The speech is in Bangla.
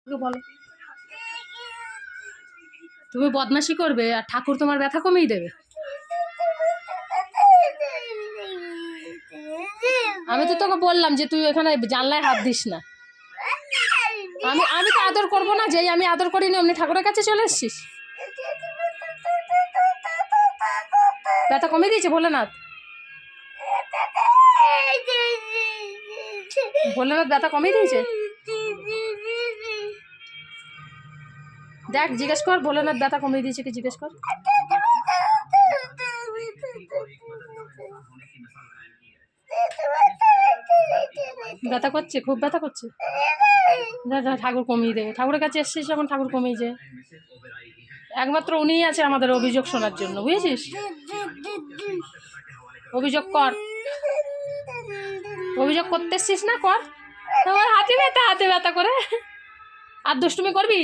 বলো, তুমি বদমাশি করবে আর ঠাকুর তোমার ব্যথা কমিয়ে দেবে। আমি তো তোকে বললাম যে তুই এখানে জানলায় হাত দিস না। আমি তো আদর করবো না, যেই আমি আদর করিনি অমনি ঠাকুরের কাছে চলে এসছিস। ব্যথা কমিয়ে দিয়েছে ভোলেনাথ? ভোলেনাথ ব্যথা কমিয়ে দিয়েছে? দেখ, জিজ্ঞেস কর ভোলেনাথ ব্যথা কমিয়ে দিয়েছে কি, জিজ্ঞেস কর। ব্যথা করছে, খুব ব্যথা করছে। ঠাকুর কমিয়ে দেবে, ঠাকুরের কাছে এসছিস যখন ঠাকুর কমিয়ে যায়। একমাত্র উনিই আছে আমাদের অভিযোগ শোনার জন্য, বুঝেছিস? অভিযোগ কর, অভিযোগ করতে এসছিস না, কর। তোমার হাতে ব্যথা করে আর দুষ্টুমি করবি।